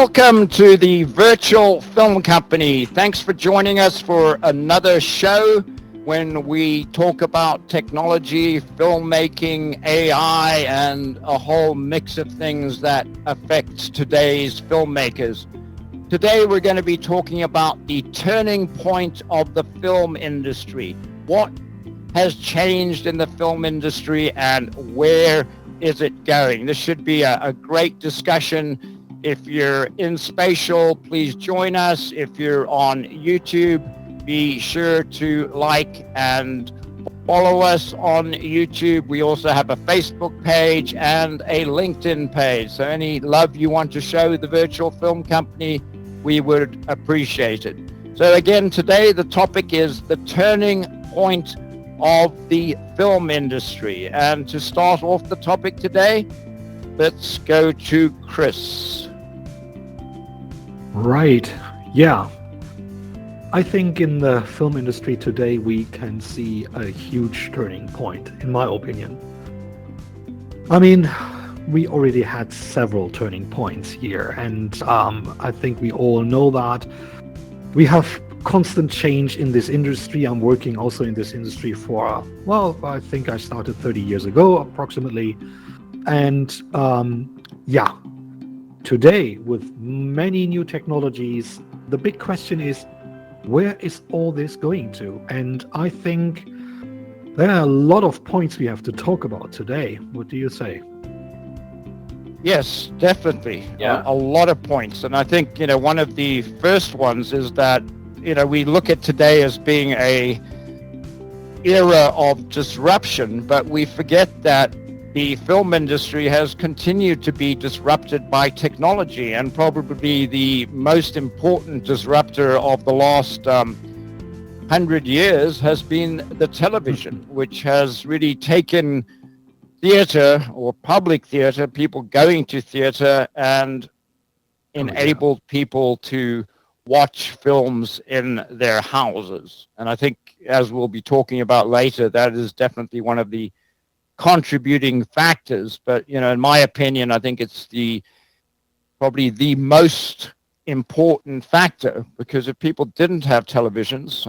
Welcome to the Virtual Film Company. Thanks for joining us for another show when we talk about technology, filmmaking, AI, and a whole mix of things that affects today's filmmakers. Today we're going to be talking about the turning point of the film industry. What has changed in the film industry and where is it going? This should be a great discussion. If you're in Spatial, please join us. If you're on YouTube, be sure to like and follow us on YouTube. We also have a Facebook page and a LinkedIn page. So any love you want to show the Virtual Film Company, we would appreciate it. So again, today the topic is the turning point of the film industry. And to start off the topic today, let's go to Chris. Right. Yeah. I think in the film industry today, we can see a huge turning point, in my opinion. I mean, we already had several turning points here, and I think we all know that. We have constant change in this industry. I'm working also in this industry for, well, I think I started 30 years ago, approximately. And yeah, today, with many new technologies, the big question is, where is all this going to? And I think there are a lot of points we have to talk about today. What do you say? Yes, definitely. Yeah. A lot of points. And I think, one of the first ones is that, we look at today as being a era of disruption, but we forget that the film industry has continued to be disrupted by technology, and probably the most important disruptor of the last 100 years has been the television, which has really taken theater or public theater, people going to theater, and enabled people to watch films in their houses. And I think, as we'll be talking about later, that is definitely one of the contributing factors. But in my opinion, I think it's probably the most important factor, because if people didn't have televisions,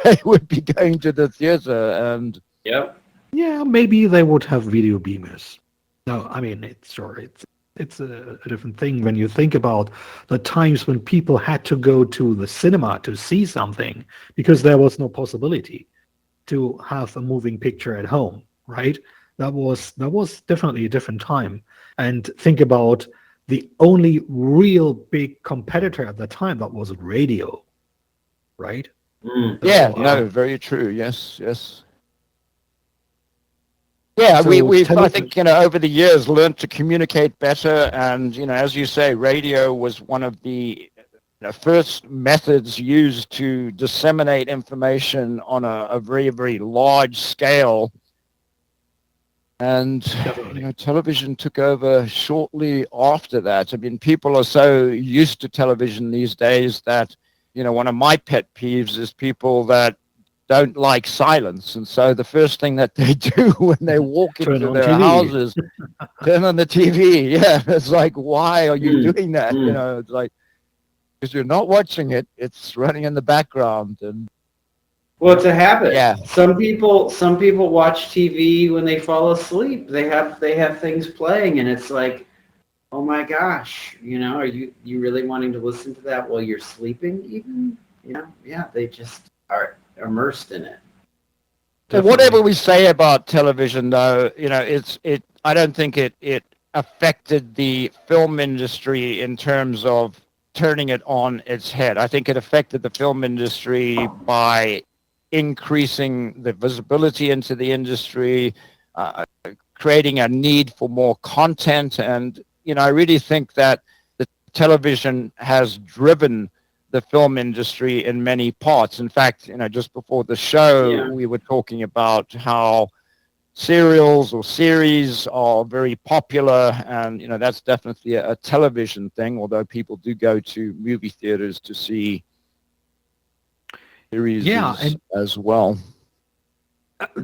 they would be going to the theater. And yeah, maybe they would have video beamers. No, I mean, it's a different thing when you think about the times when people had to go to the cinema to see something because there was no possibility to have a moving picture at home. Right? That was definitely a different time. And think about the only real big competitor at the time, that was radio, right? No, very true. Yes. Yeah, So we've I think over the years learned to communicate better, and as you say, radio was one of the first methods used to disseminate information on a very, very large scale. And television took over shortly after that. I mean, people are so used to television these days that, one of my pet peeves is people that don't like silence. And so the first thing that they do when they walk into their houses, turn on the TV. Yeah, it's like, why are you doing that? It's like, because you're not watching it, it's running in the background. And well, it's a habit. Yeah. Some people watch TV when they fall asleep. They have things playing, and it's like, oh my gosh, are you really wanting to listen to that while you're sleeping? Even, yeah, they just are immersed in it. So whatever we say about television, though, I don't think it affected the film industry in terms of turning it on its head. I think it affected the film industry by increasing the visibility into the industry, creating a need for more content. And, I really think that the television has driven the film industry in many parts. In fact, just before the show, we were talking about how serials or series are very popular, and that's definitely a television thing, although people do go to movie theaters to see series as well.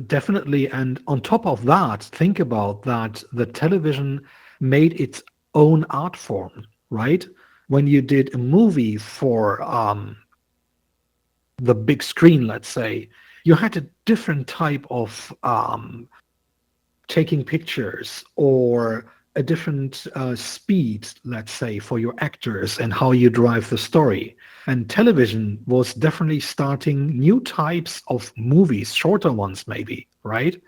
Definitely. And on top of that, think about that the television made its own art form, right? when you did a movie for the big screen, let's say, you had a different type of taking pictures or a different speed, let's say, for your actors and how you drive the story. And television was definitely starting new types of movies, shorter ones maybe, right?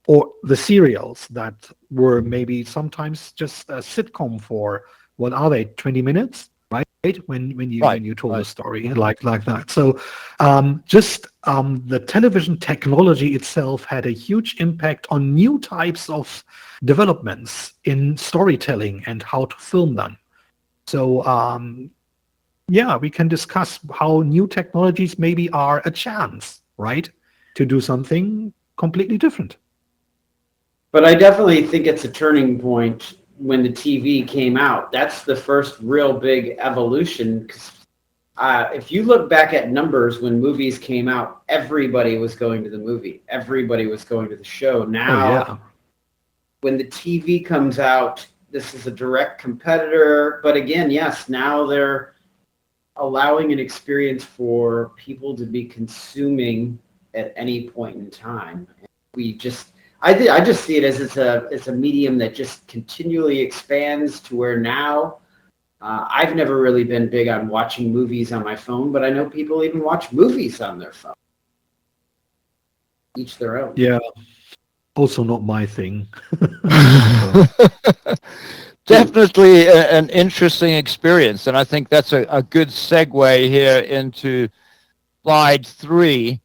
Or the serials that were maybe sometimes just a sitcom for, what are they, 20 minutes, right? When you told a Right. story like that. So the television technology itself had a huge impact on new types of developments in storytelling and how to film them. So yeah, we can discuss how new technologies maybe are a chance, right, to do something completely different. But I definitely think it's a turning point when the TV came out. That's the first real big evolution. 'Cause, if you look back at numbers when movies came out, everybody was going to the movie. Everybody was going to the show. Oh Now, yeah. when the TV comes out, this is a direct competitor. But again, yes, now they're allowing an experience for people to be consuming at any point in time. We just, I just see it as it's a medium that just continually expands to where now I've never really been big on watching movies on my phone, but I know people even watch movies on their phone. Each their own. Yeah. Also not my thing. So, Definitely an interesting experience, and I think that's a good segue here into slide 3,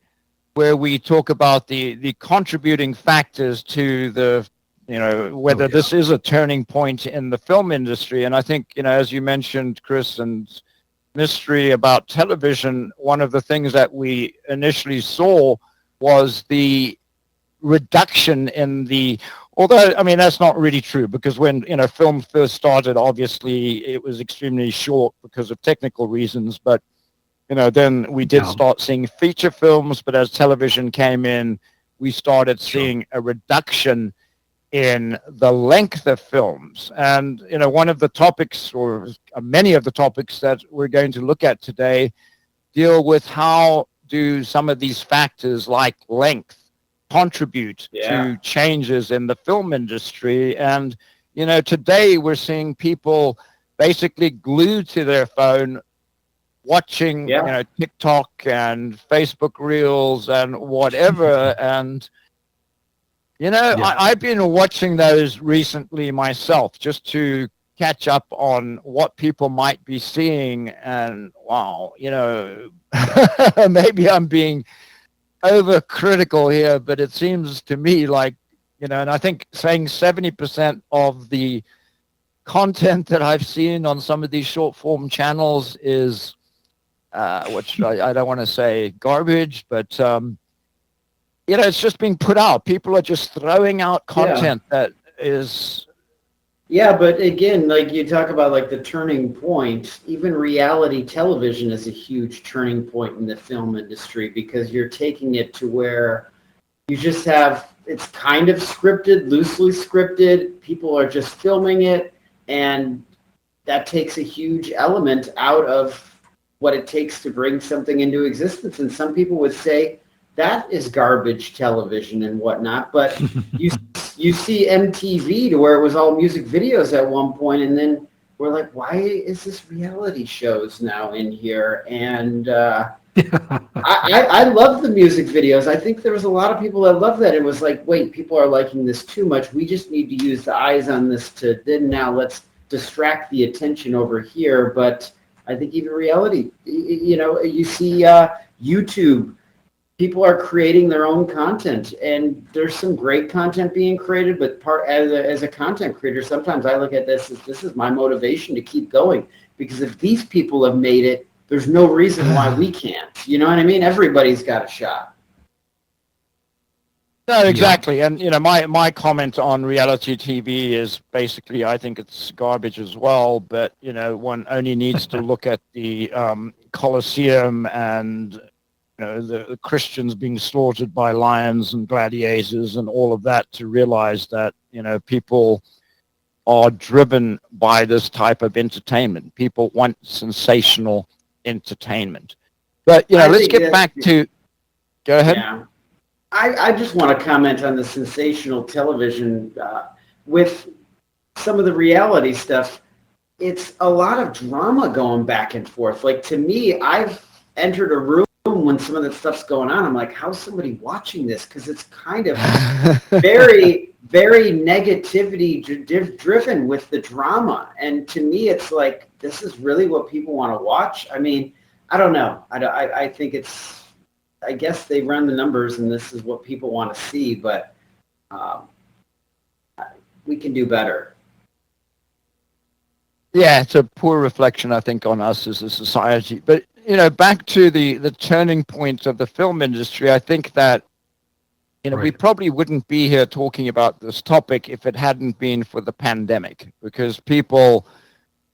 where we talk about the contributing factors to the, oh whether yeah. this is a turning point in the film industry. And I think, as you mentioned, Chris, and mystery about television, one of the things that we initially saw was the reduction in the, although I mean that's not really true, because when film first started, obviously it was extremely short because of technical reasons, but then we did Yeah. start seeing feature films. But as television came in, we started Sure. seeing a reduction in the length of films. And one of the topics, or many of the topics that we're going to look at today, deal with how do some of these factors like length contribute Yeah. to changes in the film industry. And today we're seeing people basically glued to their phone watching Yeah. TikTok and Facebook reels and whatever. And Yeah. I've been watching those recently myself, just to catch up on what people might be seeing. And wow, maybe I'm being overcritical here, but it seems to me like, and I think saying 70% of the content that I've seen on some of these short form channels is, which I don't want to say garbage, but it's just being put out. People are just throwing out Yeah. content that is. Yeah, but again, like you talk about like the turning point, even reality television is a huge turning point in the film industry, because you're taking it to where you just have, it's kind of scripted, loosely scripted. People are just filming it, and that takes a huge element out of what it takes to bring something into existence. And some people would say that is garbage television and whatnot, but you see MTV, to where it was all music videos at one point, and then we're like, why is this reality shows now in here? And I love the music videos. I think there was a lot of people that love that. It was like, wait, people are liking this too much. We just need to use the eyes on this to then now let's distract the attention over here. But I think even reality, you see YouTube, people are creating their own content, and there's some great content being created. But as a content creator, sometimes I look at this as, this is my motivation to keep going, because if these people have made it, there's no reason why we can't. You know what I mean? Everybody's got a shot. No, Yeah. exactly. And my comment on reality TV is basically, I think it's garbage as well. But one only needs to look at the Colosseum and the Christians being slaughtered by lions and gladiators and all of that to realize that people are driven by this type of entertainment. People want sensational entertainment. But, I let's think get that, back to, go ahead. yeah. I just want to comment on the sensational television with some of the reality stuff. It's a lot of drama going back and forth. Like, to me, I've entered a room when some of that stuff's going on. I'm like, how's somebody watching this? Because it's kind of very, very negativity driven with the drama. And to me, it's like, this is really what people want to watch. I mean, I don't know. I think it's, I guess they run the numbers and this is what people want to see, but we can do better. Yeah, it's a poor reflection, I think, on us as a society. But, back to the turning point of the film industry, I think that, we Right. probably wouldn't be here talking about this topic if it hadn't been for the pandemic, because people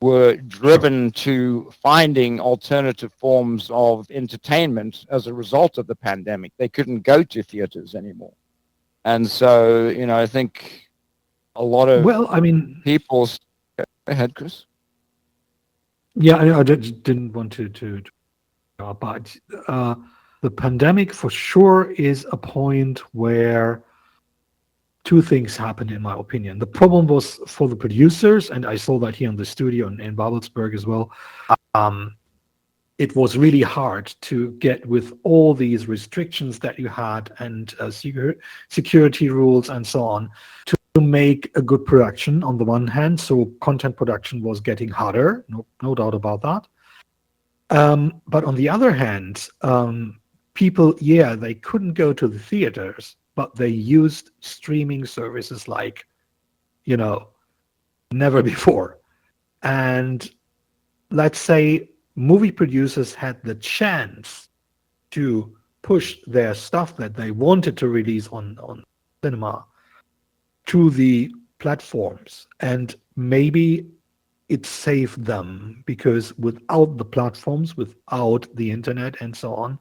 were driven to finding alternative forms of entertainment as a result of the pandemic. They couldn't go to theaters anymore. And so, I think a lot of Well, I mean, people... Go ahead, Chris. yeah, I just didn't want to but the pandemic for sure is a point where two things happened, in my opinion. The problem was for the producers, and I saw that here in the studio in Babelsberg as well. It was really hard to get with all these restrictions that you had and security rules and so on to make a good production on the one hand. So content production was getting harder, no doubt about that. But on the other hand, people, they couldn't go to the theaters, but they used streaming services like, never before. And let's say movie producers had the chance to push their stuff that they wanted to release on cinema to the platforms. And maybe it saved them, because without the platforms, without the internet and so on,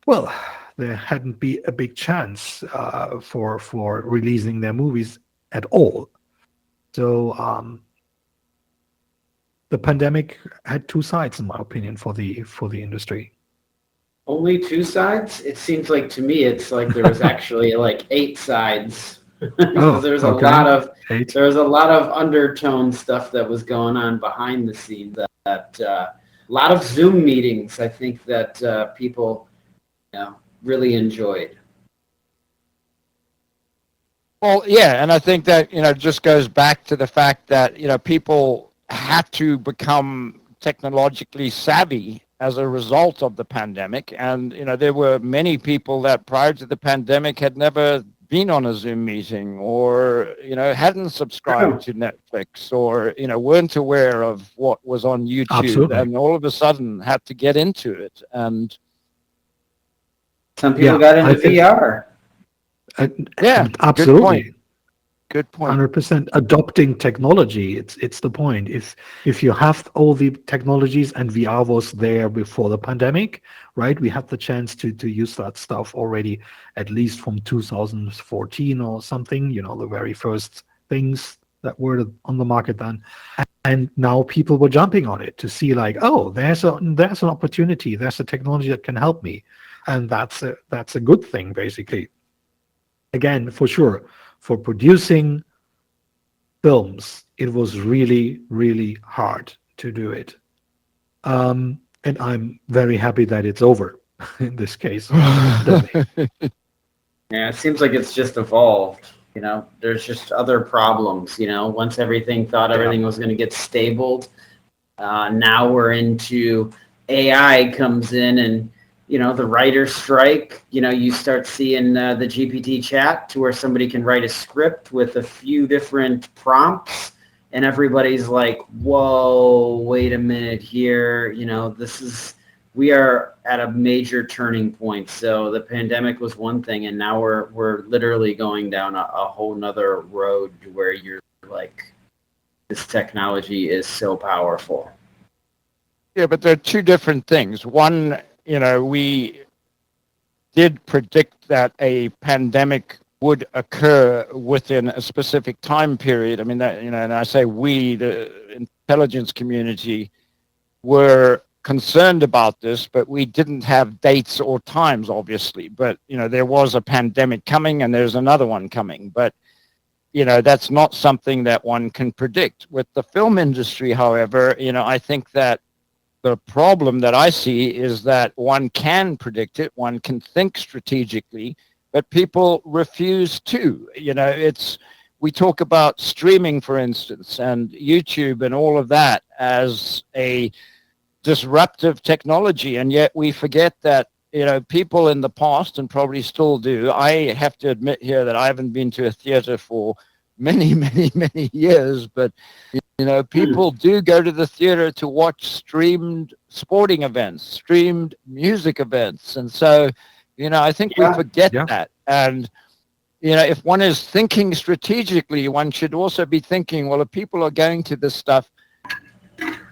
well, there hadn't been a big chance for releasing their movies at all. So the pandemic had two sides, in my opinion, for the industry. Only two sides? It seems like to me it's like there was actually like 8 sides. Because Oh, okay. Eight. there was a lot of undertone stuff that was going on behind the scenes. That a lot of Zoom meetings, I think that people really enjoyed. Well, yeah, and I think that, just goes back to the fact that, people had to become technologically savvy as a result of the pandemic. And, there were many people that prior to the pandemic had never been on a Zoom meeting, or, hadn't subscribed to Netflix, or, weren't aware of what was on YouTube, Absolutely. and all of a sudden had to get into it. And some people got into VR. Yeah, absolutely. Good point. 100% adopting technology. It's the point. If you have all the technologies, and VR was there before the pandemic, right? We had the chance to use that stuff already, at least from 2014 or something. The very first things that were on the market then, and now people were jumping on it to see like, oh, there's an opportunity. There's a technology that can help me, and that's a good thing, basically. Again, for sure, for producing films, it was really, really hard to do it. And I'm very happy that it's over in this case. Yeah, it seems like it's just evolved. There's just other problems. Once everything was going to get stabled, now we're into AI comes in, and the writer's strike, you start seeing the GPT chat to where somebody can write a script with a few different prompts, and everybody's like, whoa, wait a minute here. We are at a major turning point. So the pandemic was one thing, and now we're literally going down a whole nother road where you're like, this technology is so powerful. Yeah, but there are two different things. One, we did predict that a pandemic would occur within a specific time period. I mean, that, and I say we, the intelligence community, were concerned about this, but we didn't have dates or times, obviously. But, there was a pandemic coming and there's another one coming. But, that's not something that one can predict. With the film industry, however, I think that the problem that I see is that one can predict it, one can think strategically, but people refuse to. We talk about streaming, for instance, and YouTube and all of that as a disruptive technology, and yet we forget that people in the past, and probably still do. I have to admit here that I haven't been to a theater for many, many, many years, but people do go to the theater to watch streamed sporting events, streamed music events. And so, I think we forget that. And, if one is thinking strategically, one should also be thinking, well, if people are going to this stuff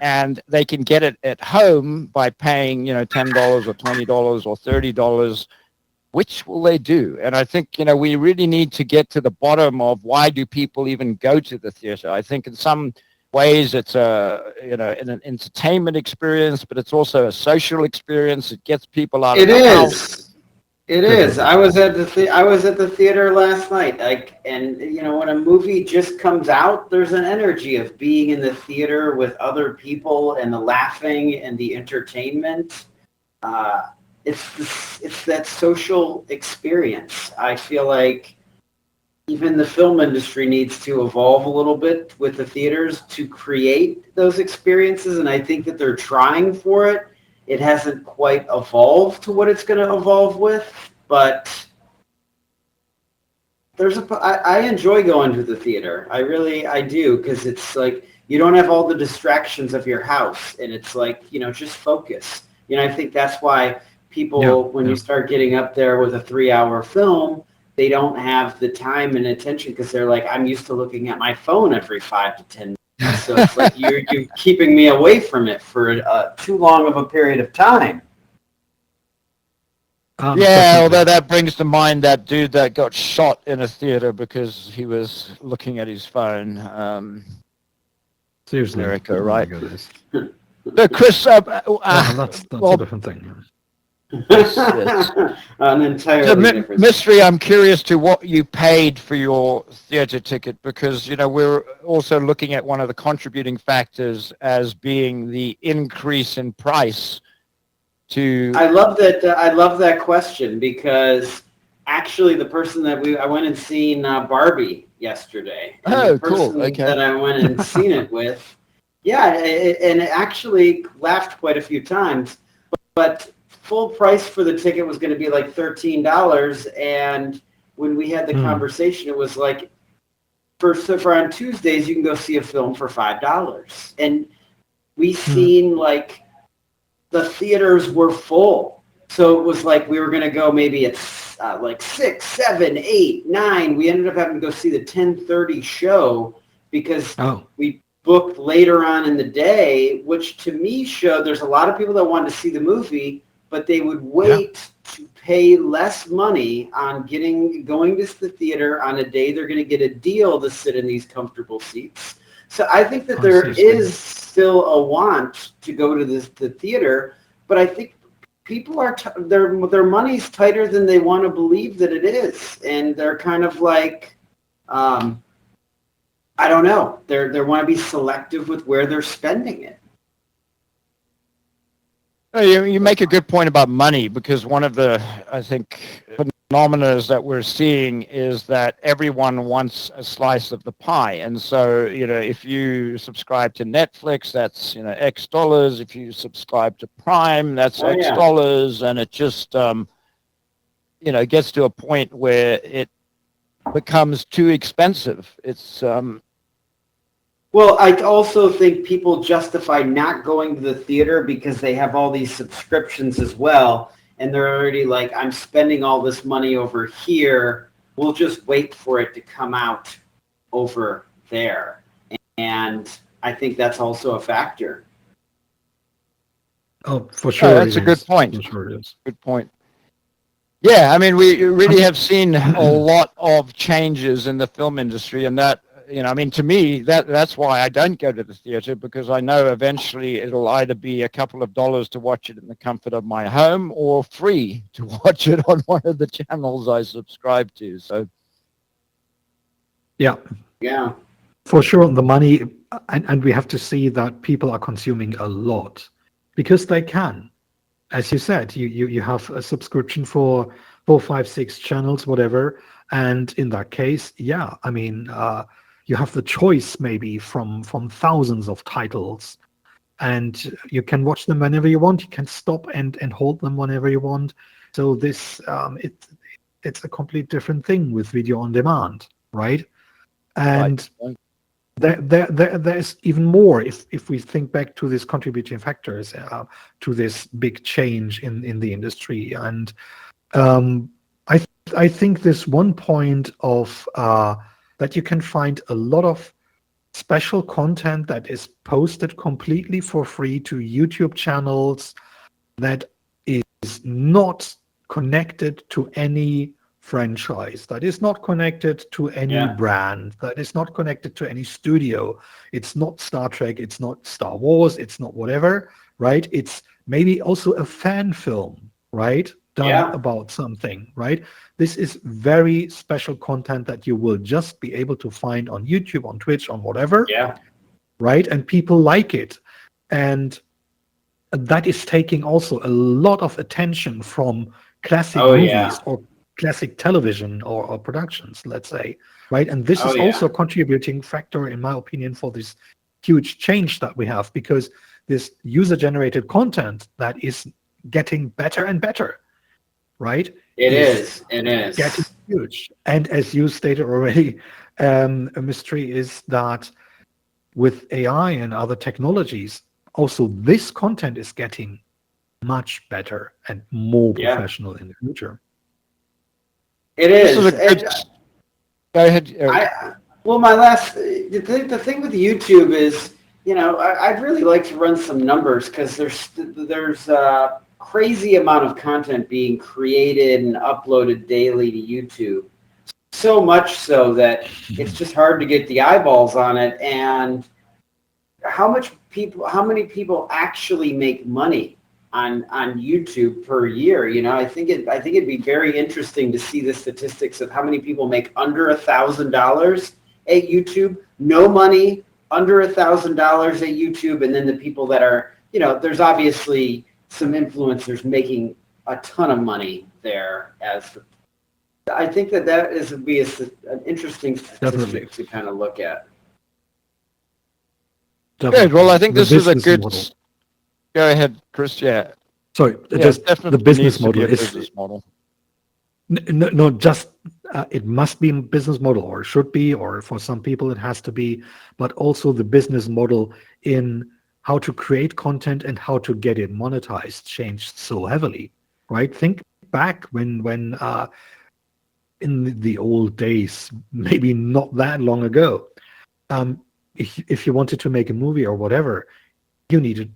and they can get it at home by paying, $10 or $20 or $30, which will they do? And I think, we really need to get to the bottom of why do people even go to the theater. I think in some ways it's an entertainment experience, but it's also a social experience. It gets people out of the house. It is. I was at the theater last night. And when a movie just comes out, there's an energy of being in the theater with other people and the laughing and the entertainment. It's that social experience. I feel like even the film industry needs to evolve a little bit with the theaters to create those experiences, and I think that they're trying for it. It hasn't quite evolved to what it's going to evolve with, but I enjoy going to the theater. I do, because it's like you don't have all the distractions of your house, and it's like, just focus. I think that's why people, when you start getting up there with a 3-hour film, they don't have the time and attention because they're like, I'm used to looking at my phone every 5 to 10 minutes. So it's like you're keeping me away from it for too long of a period of time. Although that brings to mind that dude that got shot in a theater because he was looking at his phone. Seriously, America, right? So, Chris, that's a different thing. An entirely different mystery. I'm curious to what you paid for your theater ticket, because we're also looking at one of the contributing factors as being the increase in price. I love that question, because actually the person that I went and seen Barbie yesterday. And the person that I went and seen it with, and it actually laughed quite a few times, but full price for the ticket was going to be like $13, and when we had the conversation, it was like, for on Tuesdays you can go see a film for $5, and we seen like the theaters were full, so it was like we were going to go maybe at like 6, 7, 8, 9. We ended up having to go see the 10:30 show because we booked later on in the day, which to me showed there's a lot of people that wanted to see the movie, but they would wait to pay less money on going to the theater on a day they're going to get a deal to sit in these comfortable seats. So I think that there is still a want to go to the theater, but I think people are their money's tighter than they want to believe that it is, and they're kind of like, I don't know, they want to be selective with where they're spending it. You make a good point about money, because one of the, I think, phenomena that we're seeing is that everyone wants a slice of the pie. And so, if you subscribe to Netflix, that's, X dollars. If you subscribe to Prime, that's X dollars. And it just, gets to a point where it becomes too expensive. It's, Well, I also think people justify not going to the theater because they have all these subscriptions as well. And they're already like, I'm spending all this money over here. We'll just wait for it to come out over there. And I think that's also a factor. Oh, for sure. That's a good point. For sure it is. Good point. Yeah, I mean, we really have seen a lot of changes in the film industry, and that, I mean, to me, that's why I don't go to the theater, because I know eventually it'll either be a couple of dollars to watch it in the comfort of my home or free to watch it on one of the channels I subscribe to. So, Yeah, Yeah. for sure. The money, and we have to see that people are consuming a lot because they can. As you said, you have a subscription for 4, 5, 6 channels, whatever. And in that case, yeah, I mean, you have the choice maybe from thousands of titles, and you can watch them whenever you want. You can stop and hold them whenever you want. So this it's a complete different thing with video on demand, right? right. And there's even more if we think back to these contributing factors to this big change in the industry. And um, I think this one point of that you can find a lot of special content that is posted completely for free to YouTube channels that is not connected to any franchise, that is not connected to any Yeah. brand, that is not connected to any studio. It's not Star Trek, it's not Star Wars, it's not whatever, right? It's maybe also a fan film, right? Done Yeah. about something, right? This is very special content that you will just be able to find on YouTube, on Twitch, on whatever, Yeah. right? And people like it. And that is taking also a lot of attention from classic Oh yeah. movies or classic television or productions, let's say, right? And this Oh is yeah. also a contributing factor, in my opinion, for this huge change that we have, because this user-generated content that is getting better and better, right, It is is. It getting is. huge. And as you stated already, a mystery is that with AI and other technologies, also this content is getting much better and more Yeah. professional in the future. It This is a is. good. And Go ahead. well, my last the thing with YouTube is, I'd really like to run some numbers because there's a crazy amount of content being created and uploaded daily to YouTube. So much so that it's just hard to get the eyeballs on it. And how many people actually make money on YouTube per year? I think it'd be very interesting to see the statistics of how many people make under $1,000 at YouTube, no money, under $1,000 at YouTube, and then the people that are, there's obviously some influencers making a ton of money there. I think that would be an interesting Definitely. statistic to kind of look at. Good. Well, I Definitely. think The this is a business good. model. Go ahead, Chris. Yeah. Sorry, Yeah. just the Definitely business needs to be model a is business model. no, just it must be a business model, or should be, or for some people it has to be, but also the business model in how to create content and how to get it monetized changed so heavily, right? Think back when in the old days, maybe not that long ago, um, if you wanted to make a movie or whatever, you needed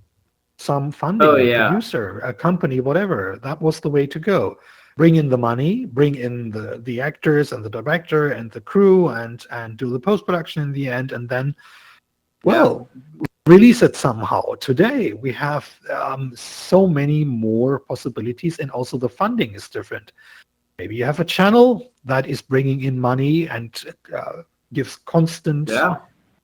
some Oh funding, a yeah. producer, a company, whatever. That was the way to go. Bring in the money, bring in the actors and the director and the crew, and do the post-production in the end, and then, Yeah. well, release it somehow. Today, we have so many more possibilities, and also the funding is different. Maybe you have a channel that is bringing in money and gives constant Yeah.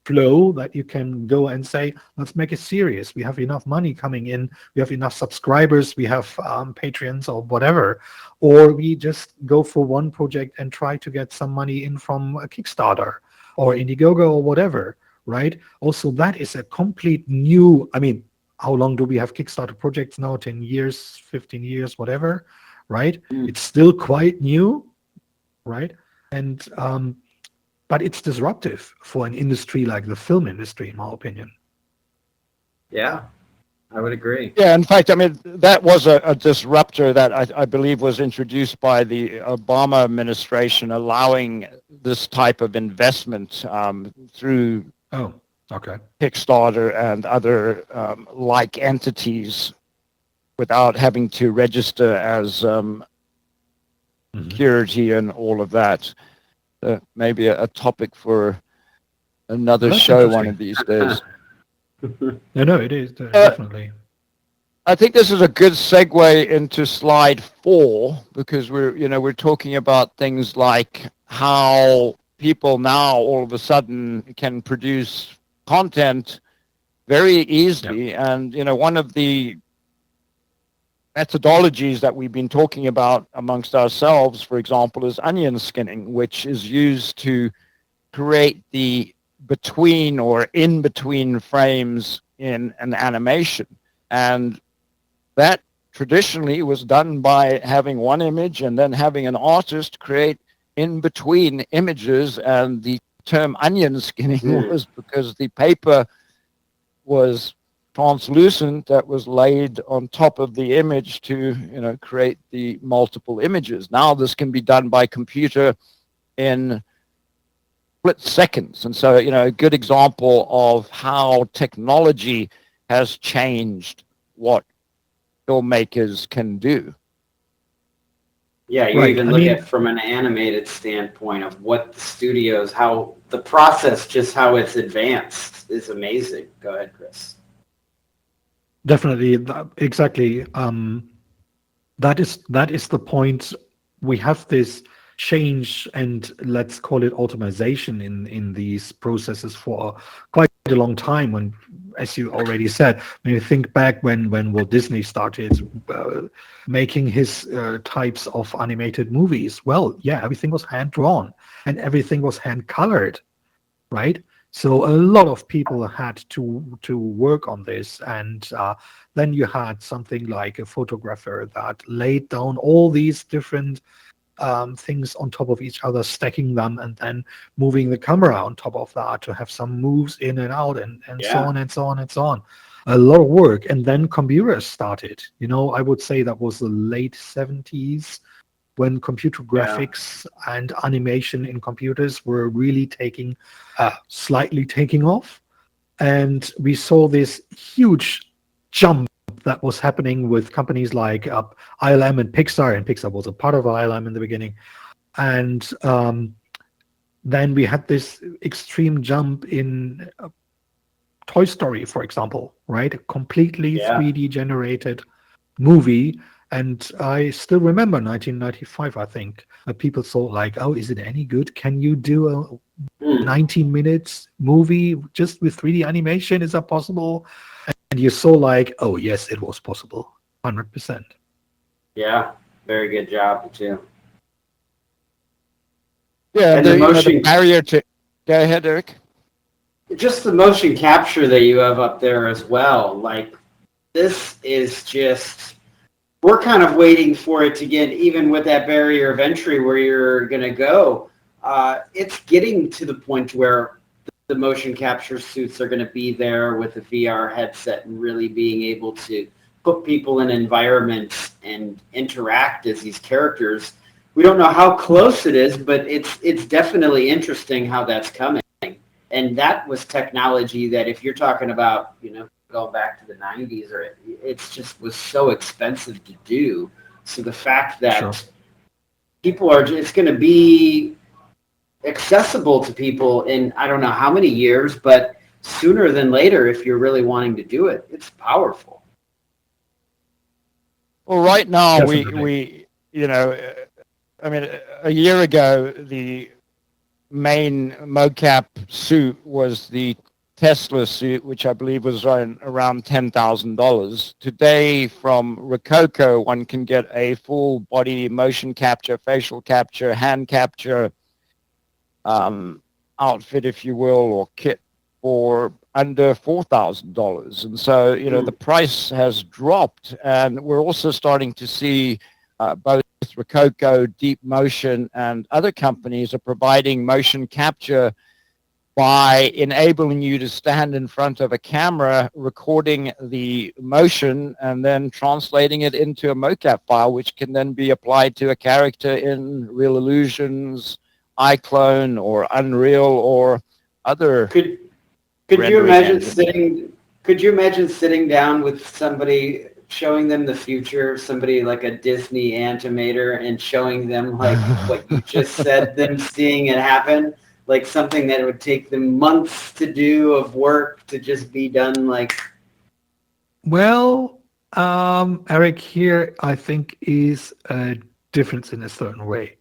flow that you can go and say, let's make it serious. We have enough money coming in. We have enough subscribers. We have Patreons or whatever. Or we just go for one project and try to get some money in from a Kickstarter or Indiegogo or whatever, right? Also, that is a complete new, I mean, how long do we have Kickstarter projects now? 10 years, 15 years, whatever, right? Mm. It's still quite new, right? And but it's disruptive for an industry like the film industry, in my opinion. Yeah. I would agree. Yeah, in fact, I mean, that was a disruptor that I believe was introduced by the Obama administration, allowing this type of investment through Oh, okay. Kickstarter and other like entities without having to register as security and all of that. Maybe a topic for another That's show one interesting. of these days. No, it is definitely. I think this is a good segue into slide 4, because we're talking about things like how people now all of a sudden can produce content very easily. And one of the methodologies that we've been talking about amongst ourselves, for example, is onion skinning, which is used to create the between or in between frames in an animation. And that traditionally was done by having one image and then having an artist create in between images. And the term onion skinning was because the paper was translucent that was laid on top of the image to create the multiple images. Now this can be done by computer in split seconds. And so a good example of how technology has changed what filmmakers can do. Yeah, you even look at from an animated standpoint of what the studios, how the process, just how it's advanced is amazing. Go ahead, Chris. Definitely, exactly. That is the point. We have this change, and let's call it automation in these processes for quite a long time. When, as you already said, when you think back when Walt Disney started making his types of animated movies, well, yeah, everything was hand drawn and everything was hand colored, right? So a lot of people had to work on this, and then you had something like a photographer that laid down all these different things on top of each other, stacking them, and then moving the camera on top of that to have some moves in and out, and so on and so on and so on. A lot of work, and then computers started. I would say that was the late 70s. When computer graphics and animation in computers were really slightly taking off. And we saw this huge jump that was happening with companies like ILM and Pixar was a part of ILM in the beginning. And then we had this extreme jump in Toy Story, for example, right? A completely 3D generated movie. And I still remember 1995, I think, people thought like, oh, is it any good? Can you do a 90 minutes movie just with 3D animation? Is that possible? And you saw like, oh, yes, it was possible. 100%. Yeah, very good job, too. Yeah, and the barrier to... Go ahead, Eric. Just the motion capture that you have up there as well. Like, this is just... We're kind of waiting for it to get, even with that barrier of entry where you're going to go, it's getting to the point where the motion capture suits are going to be there with a VR headset and really being able to put people in environments and interact as these characters. We don't know how close it is, but it's definitely interesting how that's coming. And that was technology that if you're talking about, going back to the 90s, or it's just was so expensive to do. So the fact that people it's going to be accessible to people in I don't know how many years, but sooner than later, if you're really wanting to do it, it's powerful. Well, right now we I mean, a year ago the main mocap suit was the Tesla suit, which I believe was around $10,000. Today, from Rococo, one can get a full body motion capture, facial capture, hand capture outfit, if you will, or kit for under $4,000. And so, the price has dropped, and we're also starting to see both Rococo, Deep Motion, and other companies are providing motion capture by enabling you to stand in front of a camera, recording the motion, and then translating it into a mocap file, which can then be applied to a character in Real Illusions, iClone, or Unreal, or other. Could you imagine sitting down with somebody showing them the future, somebody like a Disney animator, and showing them like what you just said, them seeing it happen, like something that would take them months to do of work to just be done like. Well, Eric, here I think is a difference in a certain way.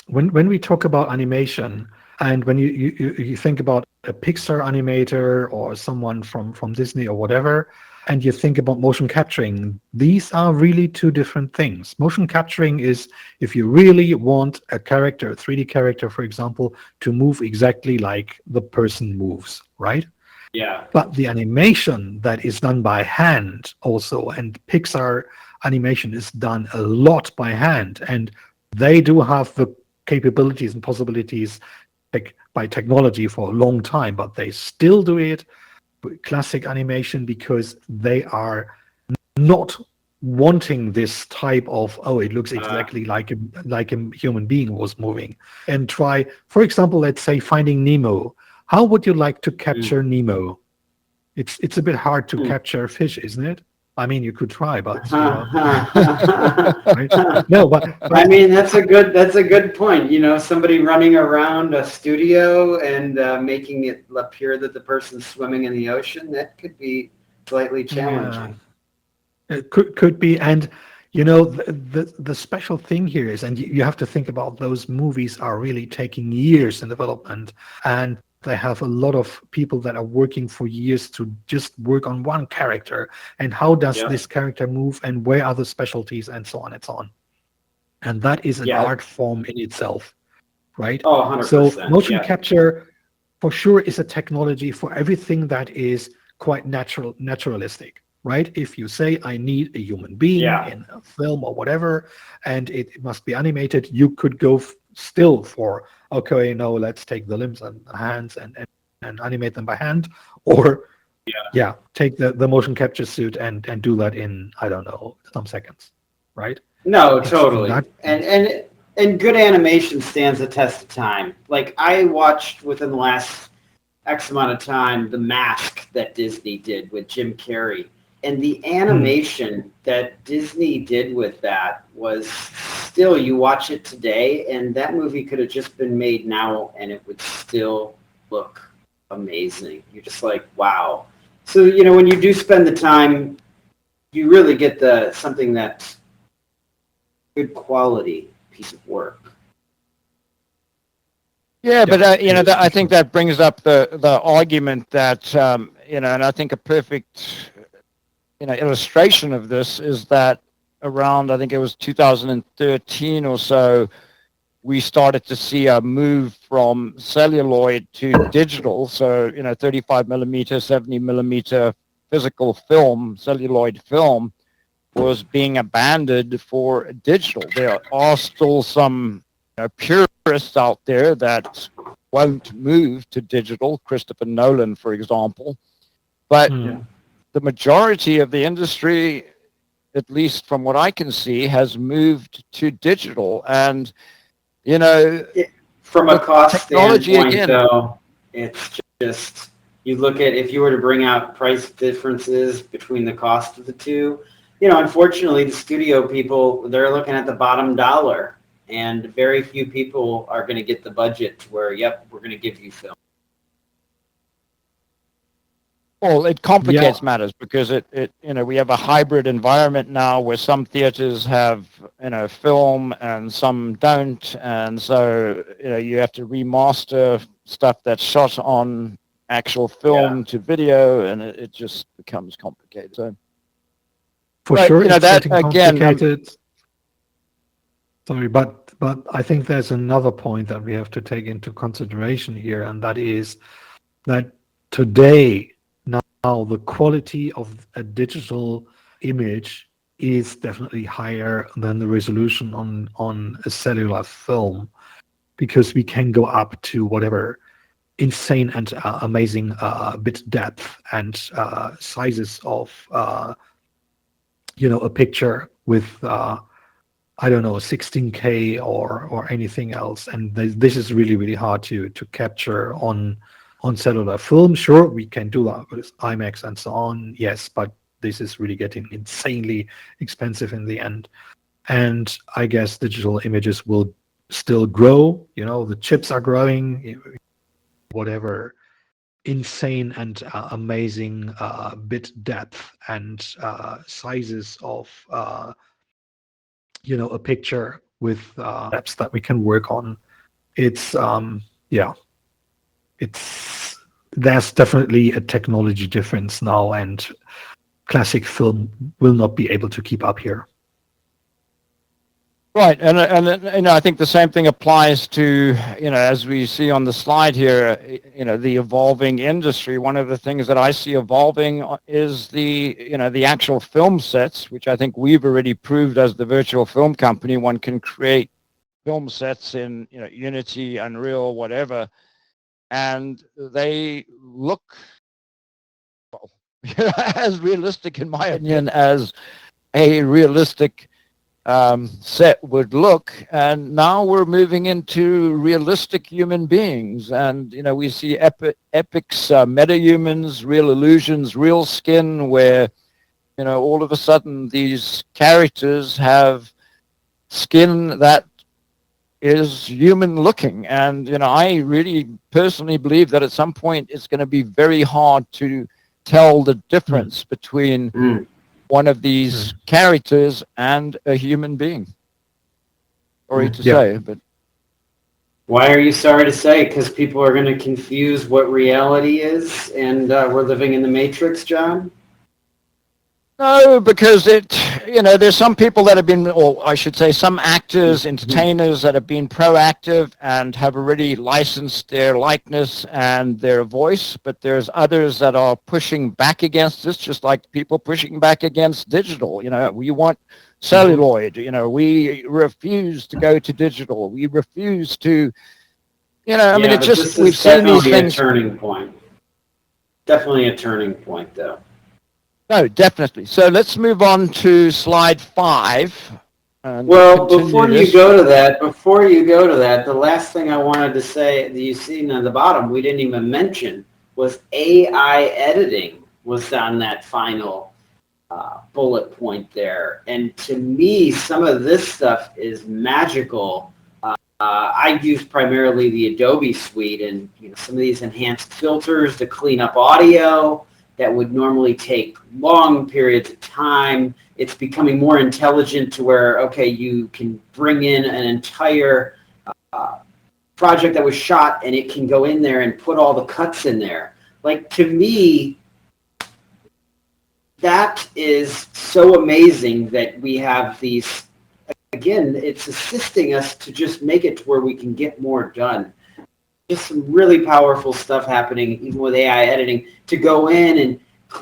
When we talk about animation, and when you think about a Pixar animator or someone from Disney or whatever, and you think about motion capturing, these are really two different things. Motion capturing is if you really want a character, a 3D character, for example, to move exactly like the person moves, right? Yeah. But the animation that is done by hand also, and Pixar animation is done a lot by hand, and they do have the capabilities and possibilities by technology for a long time, but they still do it with classic animation because they are not wanting this type of, oh, it looks exactly like a human being was moving. And try, for example, let's say Finding Nemo. How would you like to capture Nemo? It's a bit hard to capture fish, isn't it? I mean, you could try, but right? No, but I mean that's a good point. You know, somebody running around a studio and making it appear that the person's swimming in the ocean, that could be slightly challenging. It could be, and you know the special thing here is, and you have to think about those movies are really taking years in development, and they have a lot of people that are working for years to just work on one character and how does this character move and where are the specialties and so on and so on. And that is an art form in itself, right? Oh, 100%. So motion capture for sure is a technology for everything that is quite naturalistic, right? If you say I need a human being in a film or whatever, and it must be animated, you could go still for, okay, no, let's take the limbs and the hands and animate them by hand, or take the motion capture suit and do that in, I don't know, some seconds, right? No, totally. And good animation stands the test of time. Like I watched within the last X amount of time The Mask that Disney did with Jim Carrey. And the animation that Disney did with that was still, you watch it today, and that movie could have just been made now, and it would still look amazing. You're just like, wow. So, you know, when you do spend the time, you really get something that's good quality piece of work. Yeah, but you know, I think that brings up the argument that you know, and I think a perfect illustration of this is that around, I think it was 2013 or so, we started to see a move from celluloid to digital. So, 35 millimeter, 70 millimeter physical film, celluloid film, was being abandoned for digital. There are still some purists out there that won't move to digital, Christopher Nolan, for example. But the majority of the industry, at least from what I can see, has moved to digital. And, from a cost standpoint, again, though, it's just, you look at, if you were to bring out price differences between the cost of the two, unfortunately, the studio people, they're looking at the bottom dollar. And very few people are going to get the budget to where, we're going to give you film. Well, it complicates matters because we have a hybrid environment now where some theaters have, film and some don't. And so, you have to remaster stuff that's shot on actual film to video, and it just becomes complicated. So, for sure, it's getting complicated. Sorry, but I think there's another point that we have to take into consideration here, and that is that today, now the quality of a digital image is definitely higher than the resolution on a cellular film, because we can go up to whatever insane and amazing bit depth and sizes of a picture with I don't know, 16K or anything else, and this is really hard to capture on on cellular film. Sure, we can do that with IMAX and so on. Yes, but this is really getting insanely expensive in the end. And I guess digital images will still grow. The chips are growing, whatever insane and amazing bit depth and sizes of a picture with apps that we can work on. It's yeah, it's there's definitely a technology difference now, and classic film will not be able to keep up here. Right, and I think the same thing applies to, as we see on the slide here, the evolving industry. One of the things that I see evolving is the actual film sets, which I think we've already proved as the virtual film company. One can create film sets in Unity, Unreal, whatever, and they look, well, as realistic, in my opinion, as a realistic set would look. And now we're moving into realistic human beings, and we see epics, meta-humans, real illusions, real skin, where all of a sudden these characters have skin that is human looking. And I really personally believe that at some point it's going to be very hard to tell the difference between one of these characters and a human being. Sorry to say, but why are you sorry to say? Because people are going to confuse what reality is, and we're living in the Matrix, John? no, because there's some people that have been, or I should say some actors, entertainers that have been proactive and have already licensed their likeness and their voice, but there's others that are pushing back against this, just like people pushing back against digital. We want celluloid, we refuse to go to digital. We refuse to, it's just, we've seen these things. Definitely a turning point. Definitely a turning point, though. No, definitely. So let's move on to slide 5. Well, before you go to that, the last thing I wanted to say that you see on the bottom, we didn't even mention, was AI editing was on that final bullet point there. And to me, some of this stuff is magical. I use primarily the Adobe suite, and some of these enhanced filters to clean up audio that would normally take long periods of time. It's becoming more intelligent to where, okay, you can bring in an entire project that was shot and it can go in there and put all the cuts in there. Like, to me, that is so amazing that we have these, again, it's assisting us to just make it to where we can get more done. Just some really powerful stuff happening, even with AI editing, to go in and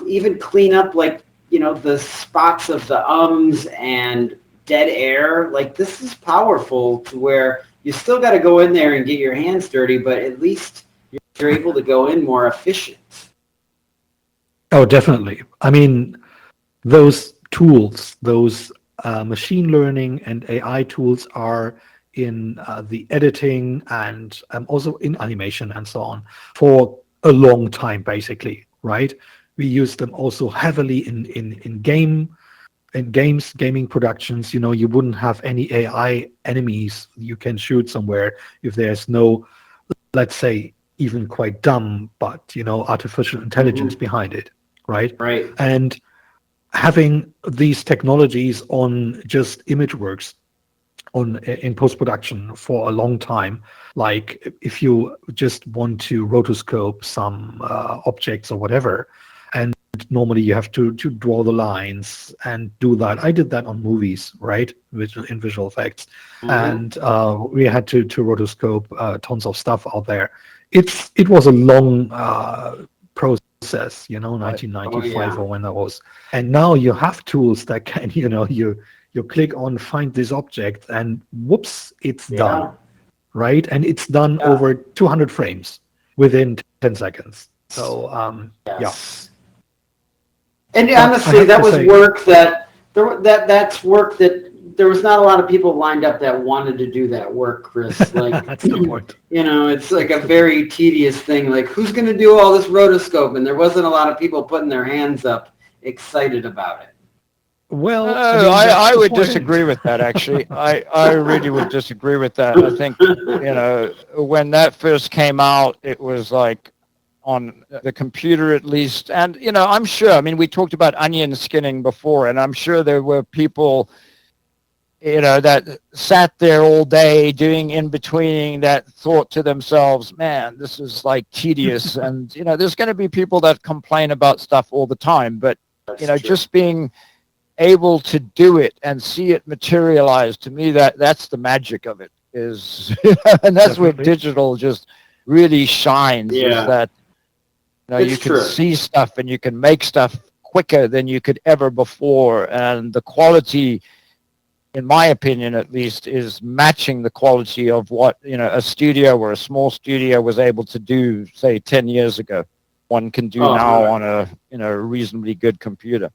even clean up, like, the spots of the ums and dead air. Like, this is powerful to where you still got to go in there and get your hands dirty, but at least you're able to go in more efficient. Oh, definitely. I mean, those tools, those machine learning and AI tools are in the editing and also in animation and so on for a long time, basically, right? We use them also heavily in gaming productions. You wouldn't have any AI enemies you can shoot somewhere if there's no, let's say, even quite dumb, but artificial intelligence behind it, right? Right. And having these technologies on just ImageWorks in post-production for a long time, like if you just want to rotoscope some objects or whatever, and normally you have to draw the lines and do that. I did that on movies, right, in visual effects, and we had to rotoscope tons of stuff out there. It was a long process, 1995 or when that was. And now you have tools that can, you click on find this object and whoops, it's done, right? And it's done over 200 frames within 10 seconds. So, And honestly, that was work that's work that there was not a lot of people lined up that wanted to do that work, Chris. Like, That's the point. It's like a very tedious thing. Like, who's going to do all this rotoscope? And there wasn't a lot of people putting their hands up excited about it. Well, I would disagree with that, actually. I really would disagree with that. I think, when that first came out, it was like on the computer at least. And, I'm sure, I mean, we talked about onion skinning before, and I'm sure there were people, that sat there all day doing in-betweening that thought to themselves, man, this is like tedious. And, there's going to be people that complain about stuff all the time. But, That's true. just being able to do it and see it materialize, to me, that's the magic of it is, and that's where digital just really shines, is that you can see stuff and you can make stuff quicker than you could ever before, and the quality, in my opinion at least, is matching the quality of what a studio or a small studio was able to do, say, 10 years ago. One can do now on a reasonably good computer.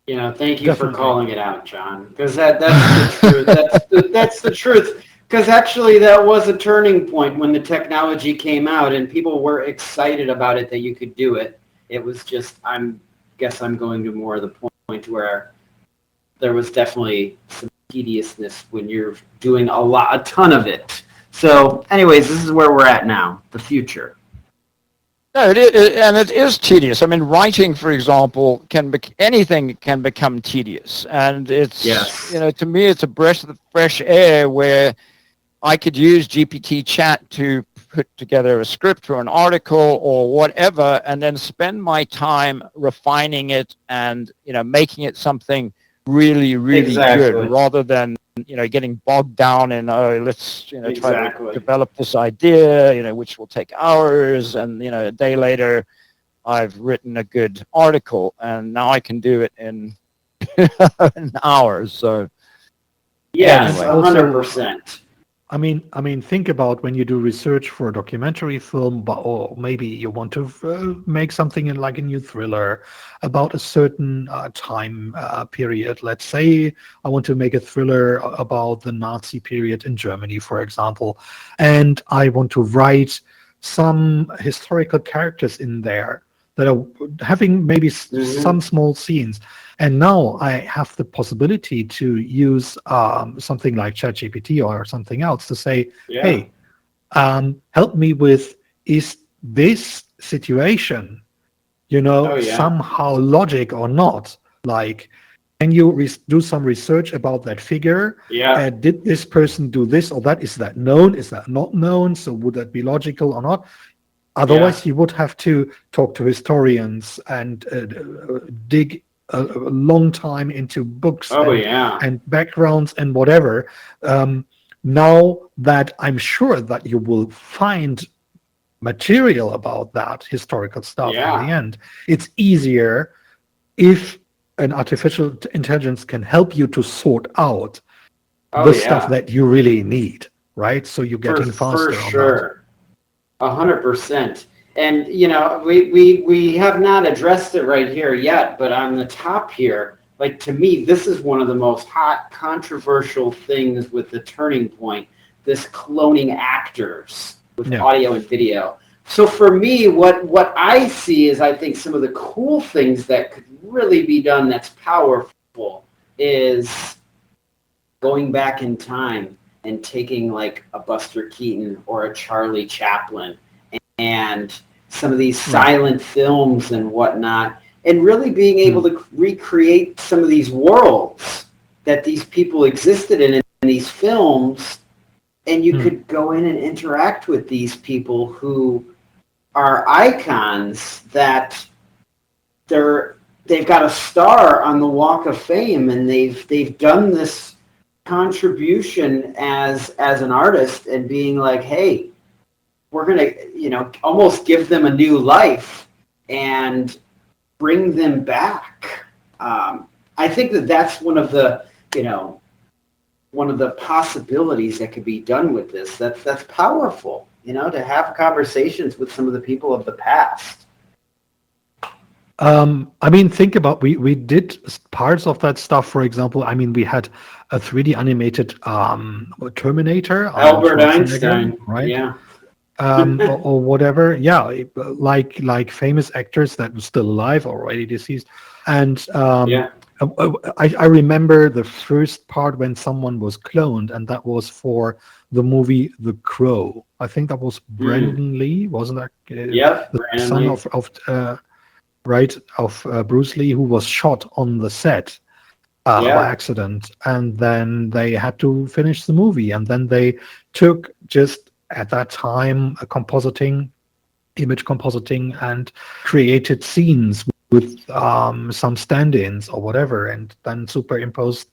Thank you for calling it out, John, because that's the truth. That's the truth. Because actually, that was a turning point when the technology came out, and people were excited about it that you could do it. It was just, I'm going to more of the point where there was definitely some tediousness when you're doing a ton of it. So, anyways, this is where we're at now, the future. No, it is tedious. I mean, writing, for example, anything can become tedious, and it's to me, it's a breath of fresh air where I could use GPT chat to put together a script or an article or whatever, and then spend my time refining it and making it something really, really good, rather than getting bogged down in let's try to develop this idea, which will take hours, and a day later I've written a good article, and now I can do it in an hour. So yes, 100%. I mean, think about when you do research for a documentary film, or maybe you want to make something in like a new thriller about a certain time period. Let's say I want to make a thriller about the Nazi period in Germany, for example, and I want to write some historical characters in there that are having maybe some small scenes. And now I have the possibility to use something like ChatGPT or something else to say, hey, help me with, is this situation, somehow logic or not? Like, can you do some research about that figure? Did this person do this or that? Is that known? Is that not known? So would that be logical or not? Otherwise, you would have to talk to historians and dig a long time into books and backgrounds and whatever. Now that I'm sure that you will find material about that historical stuff in the end, it's easier if an artificial intelligence can help you to sort out the stuff that you really need, right? So you're getting faster. For sure. 100%. And, we have not addressed it right here yet, but on the top here, like, to me, this is one of the most hot, controversial things with the turning point, this cloning actors with audio and video. So for me, what I see is, I think some of the cool things that could really be done that's powerful is going back in time and taking like a Buster Keaton or a Charlie Chaplin and some of these silent films and whatnot, and really being able to recreate some of these worlds that these people existed in these films, and you could go in and interact with these people who are icons that they've got a star on the Walk of Fame, and they've done this contribution as an artist, and being like, hey, we're going to, almost give them a new life and bring them back. I think that's one of the possibilities that could be done with this. That's powerful, to have conversations with some of the people of the past. I mean, think about we did parts of that stuff. For example, I mean, we had a 3D animated Terminator, Arnold Albert Schwarzenegger, Einstein. right? Yeah. Or whatever. Yeah, like famous actors that were still alive, already deceased. And Yeah. I remember the first part when someone was cloned, and that was for the movie The Crow. I think that was Mm. Brandon Lee, wasn't that Yep. the Brandon son Lee. of right of Bruce Lee, who was shot on the set by Yeah. accident, and then they had to finish the movie, and then they took just at that time a image compositing, and created scenes with some stand-ins or whatever, and then superimposed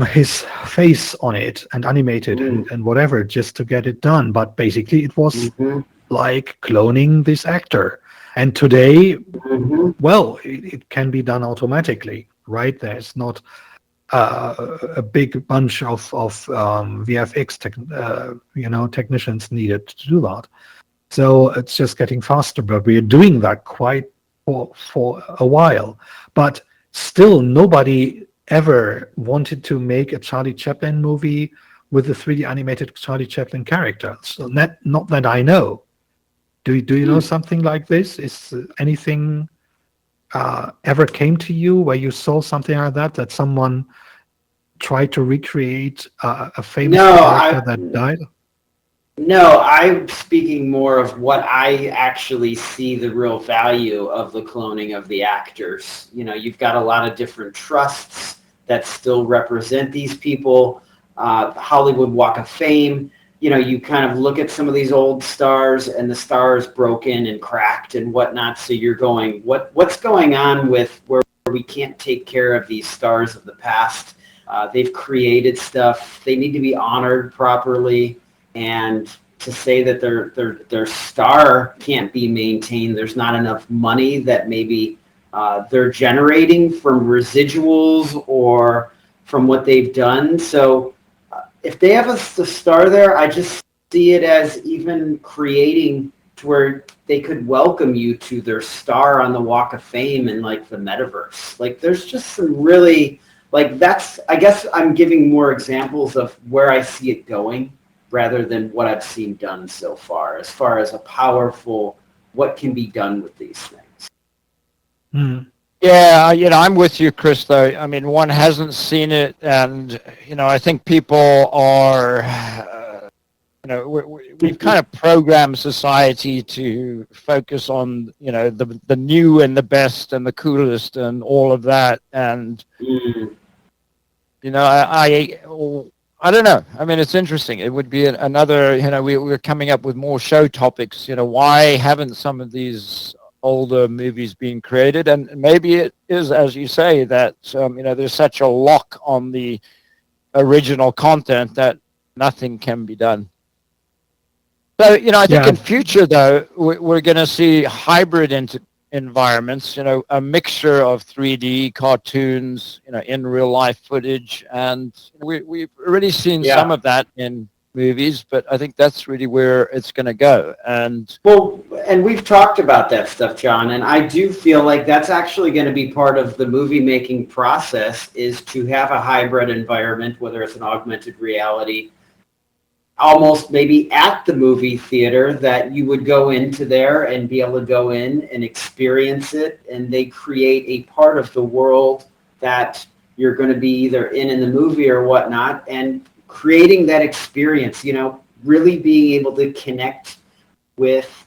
his face on it and animated Mm. and whatever just to get it done. But basically, it was Mm-hmm. like cloning this actor. And today, Mm-hmm. well, it can be done automatically, right? There's not a big bunch of VFX technicians needed to do that. So it's just getting faster, but we're doing that quite for a while. But still, nobody ever wanted to make a Charlie Chaplin movie with a 3D animated Charlie Chaplin character. So not that I know. Do you know Mm. something like this? Is anything ever came to you where you saw something like that someone tried to recreate a famous No, character that died? no, I'm speaking more of what I actually see the real value of the cloning of the actors. You know, you've got a lot of different trusts that still represent these people. Hollywood Walk of Fame. You know, you kind of look at some of these old stars, and the star is broken and cracked and whatnot. So you're going, what's going on with where we can't take care of these stars of the past? They've created stuff. They need to be honored properly. And to say that their star can't be maintained, there's not enough money that maybe they're generating from residuals or from what they've done. So if they have a star there, I just see it as even creating to where they could welcome you to their star on the Walk of Fame in like the metaverse. Like there's just some really like that's I guess I'm giving more examples of where I see it going rather than what I've seen done so far as a powerful what can be done with these things. Hmm. Yeah, I'm with you, Chris, though. I mean, one hasn't seen it, and, I think people are, we've kind of programmed society to focus on, the new and the best and the coolest and all of that. And, Mm. I don't know. I mean, it's interesting. It would be another, we're coming up with more show topics. Why haven't some of these older movies being created? And maybe it is, as you say, that, there's such a lock on the original content that nothing can be done. So, I think Yeah, in future, though, we're going to see hybrid environments, a mixture of 3D cartoons, in real life footage. And we've already seen some Yeah. of that in movies, but I think that's really where it's going to go. And Well, and we've talked about that stuff, John, and I do feel like that's actually going to be part of the movie making process is to have a hybrid environment, whether it's an augmented reality, almost maybe at the movie theater that you would go into there and be able to go in and experience it, and they create a part of the world that you're going to be either in the movie or whatnot, and creating that experience, really being able to connect with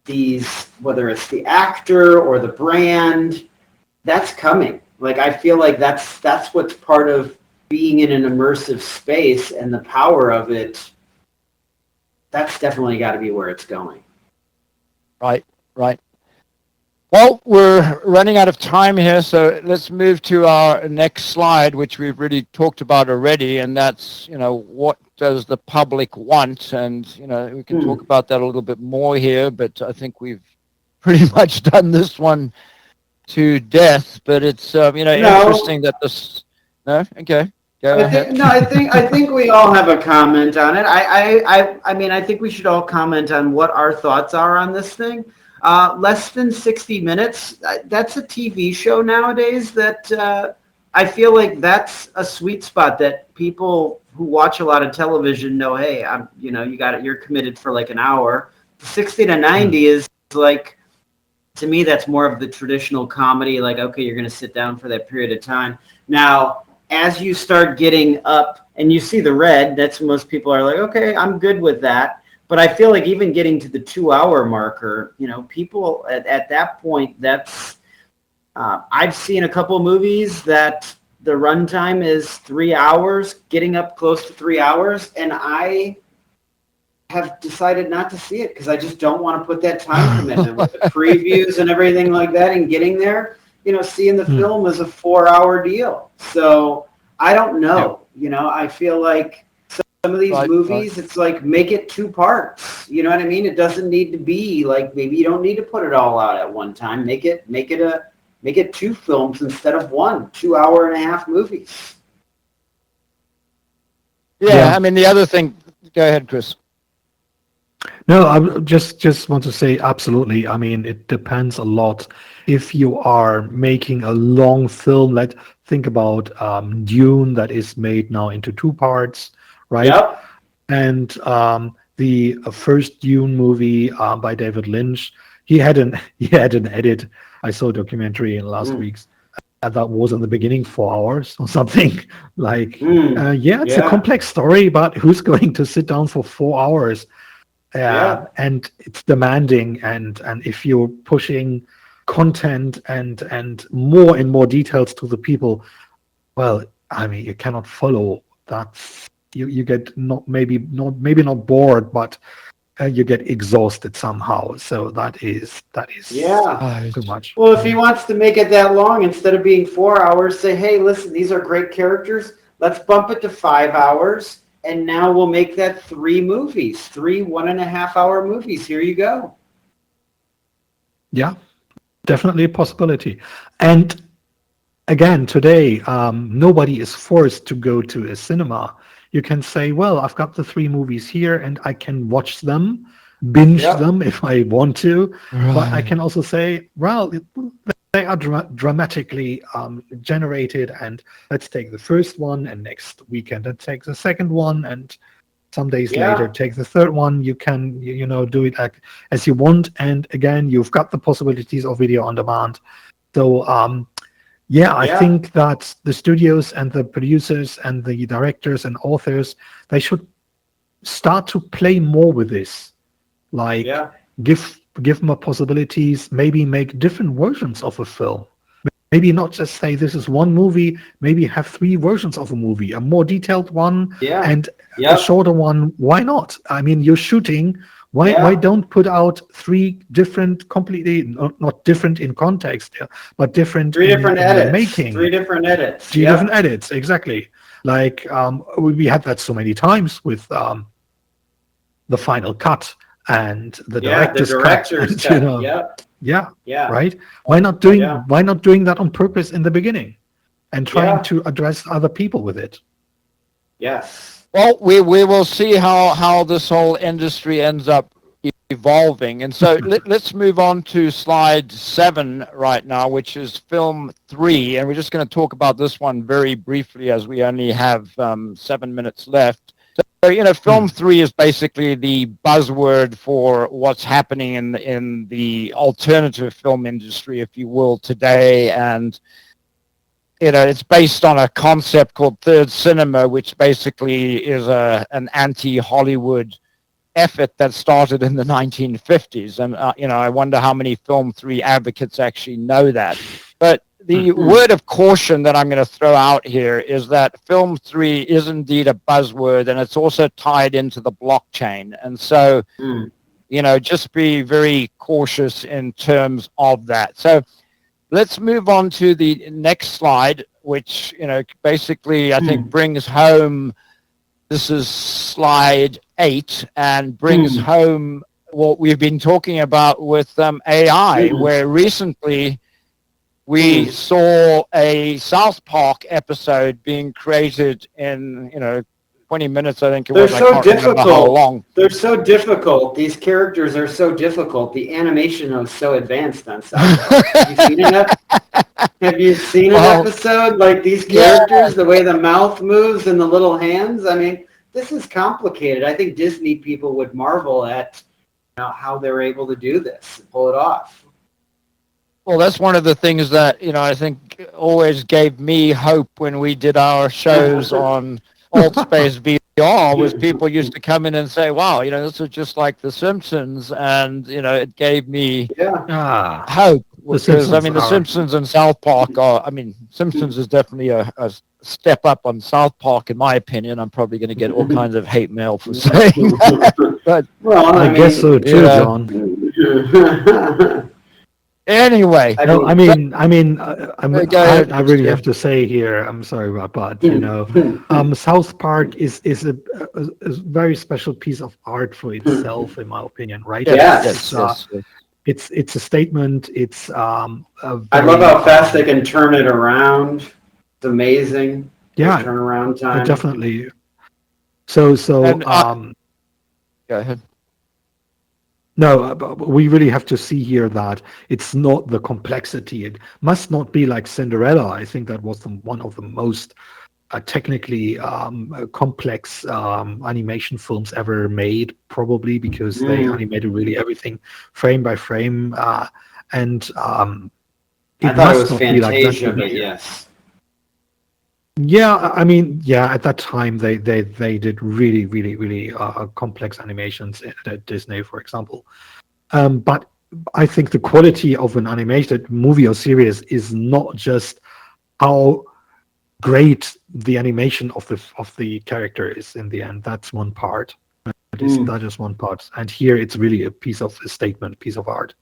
these, whether it's the actor or the brand, that's coming. Like I feel like that's what's part of being in an immersive space and the power of it. That's definitely got to be where it's going. right, right. Well, we're running out of time here, so let's move to our next slide, which we've really talked about already, and that's, what does the public want? And, we can talk about that a little bit more here, but I think we've pretty much done this one to death. But it's, No, interesting that this... No? Okay, go ahead. I think we all have a comment on it. I mean, I think we should all comment on what our thoughts are on this thing. Less than 60 minutes. That's a TV show nowadays that I feel like that's a sweet spot that people who watch a lot of television know, hey, you got it. You're committed for like an hour. 60 to 90 is like, to me, that's more of the traditional comedy. Like, okay, you're going to sit down for that period of time. Now, as you start getting up and you see the red, that's most people are like, okay, I'm good with that. But I feel like even getting to the 2-hour marker, people at that point, that's, I've seen a couple movies that the runtime is 3 hours, getting up close to 3 hours. And I have decided not to see it because I just don't want to put that time commitment with the previews and everything like that and getting there. Seeing the film is a 4-hour deal. So I don't know. I feel like some of these movies, it's like, make it 2 parts. You know what I mean? It doesn't need to be like, maybe you don't need to put it all out at one time. Make it 2 films instead of 1 2-hour-and-a-half movies. Yeah, I mean, the other thing, go ahead, Chris. No, I just want to say absolutely. I mean, it depends a lot. If you are making a long film, let's think about Dune, that is made now into 2 parts, right? Yep. And the first Dune movie by David Lynch, he had an edit. I saw a documentary in last week's. That was in the beginning 4 hours or something. Like, it's a complex story, but who's going to sit down for 4 hours? And it's demanding, and if you're pushing content and more details to the people, well, I mean, you cannot follow that. You get maybe not bored, but you get exhausted somehow. So that is too much. Well, if he wants to make it that long, instead of being 4 hours, say, hey, listen, these are great characters. Let's bump it to 5 hours. And now we'll make that 3 movies, 3 1.5-hour movies. Here you go. Yeah, definitely a possibility. And again, today, nobody is forced to go to a cinema. You can say, well, I've got the 3 movies here and I can watch them, binge them if I want to. Right. But I can also say, well, they are dramatically generated, and let's take the first one, and next weekend let's take the second one, and some days later take the third one. You can do it as you want, and again, you've got the possibilities of video on demand. So I think that the studios and the producers and the directors and authors, they should start to play more with this, like give more possibilities, maybe make different versions of a film. Maybe not just say this is one movie, maybe have 3 versions of a movie, a more detailed one and a shorter one. Why not? I mean, you're shooting. Why don't put out 3 different, completely not different in context, but different 3 different edits. Making 3 different edits. 3 different edits, exactly. Like we had that so many times with the final cut. And the director's cut, right? Why not doing that on purpose in the beginning, and trying to address other people with it? Yes. Well, we will see how this whole industry ends up evolving, and so let's move on to slide 7 right now, which is film 3, and we're just going to talk about this one very briefly as we only have 7 minutes left. So, film 3 is basically the buzzword for what's happening in the alternative film industry, if you will, today. And, it's based on a concept called third cinema, which basically is an anti-Hollywood effort that started in the 1950s. And, I wonder how many film 3 advocates actually know that. But the word of caution that I'm going to throw out here is that film 3 is indeed a buzzword, and it's also tied into the blockchain. And so, just be very cautious in terms of that. So let's move on to the next slide, which, basically I think brings home, this is slide 8, and brings home what we've been talking about with AI, where recently we saw a South Park episode being created in, 20 minutes, I think it They're was. I so can't remember how difficult. long. They're so difficult. These characters are so difficult. The animation is so advanced on South Park. Have you seen it? Have you seen an Well, episode like these yeah, characters, the way the mouth moves and the little hands? I mean, this is complicated. I think Disney people would marvel at how they're able to do this, pull it off. well, that's one of the things that, I think always gave me hope when we did our shows on Alt Space VR was people used to come in and say, wow, this is just like The Simpsons. And, it gave me Yeah. hope The because, Simpsons The Simpsons and South Park Simpsons is definitely a step up on South Park, in my opinion. I'm probably going to get all kinds of hate mail for saying that. But, Well, I guess so too, John. anyway. No, I really have to say here, I'm sorry about that, South Park is a very special piece of art for itself, in my opinion, right? Yes. It's a statement. It's I love how fast they can turn it around. It's amazing. Yeah, turnaround time. Definitely. So go ahead. No, but we really have to see here that it's not the complexity. It must not be like Cinderella. I think that was one of the most technically complex animation films ever made, probably because they animated really everything frame by frame. And I thought it was Fantasia, but yes. Yeah, at that time they did really, really, really complex animations at Disney, for example. But I think the quality of an animated movie or series is not just how great the animation of the character is in the end. That's one part. That is one part. And here it's really a statement, piece of art.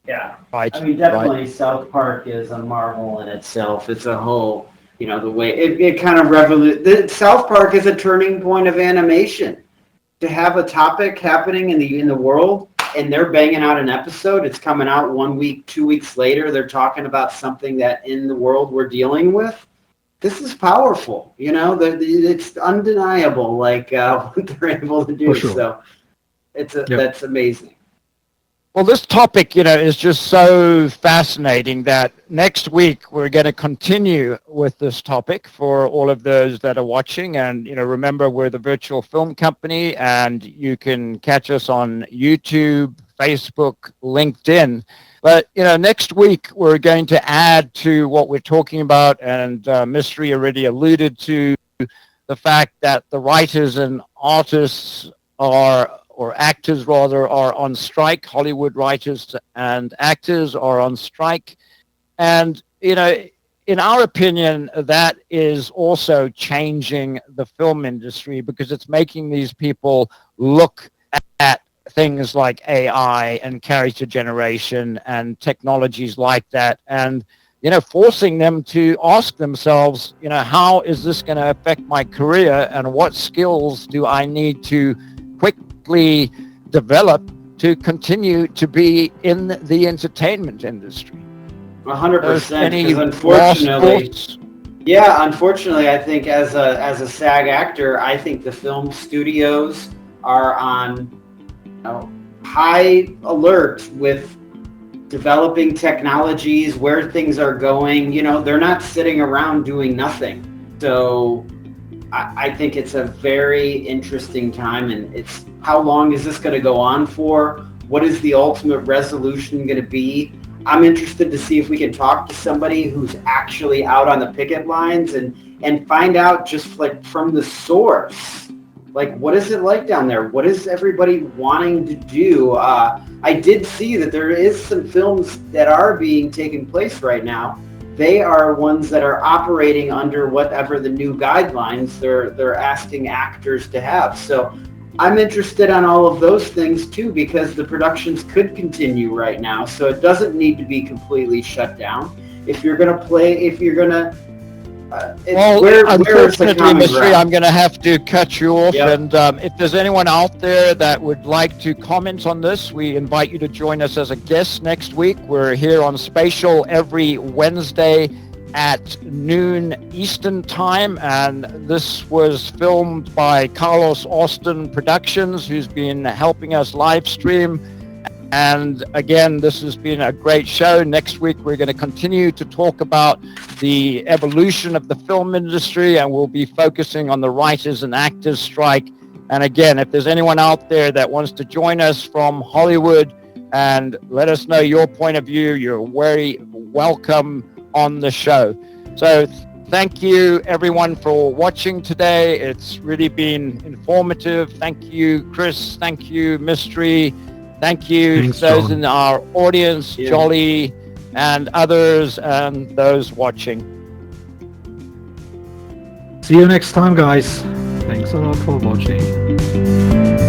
Yeah. Right. Definitely South Park is a marvel in itself. It's a whole... the way it kind of South Park is a turning point of animation. To have a topic happening in the world and they're banging out an episode, it's coming out 1 week, 2 weeks later, they're talking about something that in the world we're dealing with. This is powerful, it's undeniable, what they're able to do. Sure. So that's amazing. Well, this topic, is just so fascinating that next week we're going to continue with this topic for all of those that are watching. And, remember, we're the Virtual Film Company, and you can catch us on YouTube, Facebook, LinkedIn. But, next week we're going to add to what we're talking about, and Mystery already alluded to the fact that the writers and artists or actors rather, are on strike. Hollywood writers and actors are on strike. And, in our opinion, that is also changing the film industry because it's making these people look at things like AI and character generation and technologies like that. And, forcing them to ask themselves, how is this going to affect my career and what skills do I need to quickly develop to continue to be in the entertainment industry? 100%. Because unfortunately, I think as a SAG actor, I think the film studios are on high alert with developing technologies, where things are going. They're not sitting around doing nothing. So I think it's a very interesting time, and it's how long is this going to go on for? What is the ultimate resolution going to be? I'm interested to see if we can talk to somebody who's actually out on the picket lines and find out just like from the source, like what is it like down there? What is everybody wanting to do? I did see that there is some films that are being taken place right now. They are ones that are operating under whatever the new guidelines they're asking actors to have. So I'm interested on all of those things too, because the productions could continue right now. So it doesn't need to be completely shut down. If you're going to play, unfortunately, Mystery, I'm going to have to cut you off. Yep. And if there's anyone out there that would like to comment on this, we invite you to join us as a guest next week. We're here on Spatial every Wednesday at noon Eastern time, and this was filmed by Carlos Austin Productions, who's been helping us live stream. And again, this has been a great show. Next week, we're going to continue to talk about the evolution of the film industry, and we'll be focusing on the writers and actors strike. And again, if there's anyone out there that wants to join us from Hollywood and let us know your point of view, you're very welcome on the show. So thank you, everyone, for watching today. It's really been informative. Thank you, Chris. Thank you, Mystery. Thank you, Thanks, those John. in our audience, Yeah. Jolly, and others, and those watching. See you next time, guys. Thanks a lot for watching.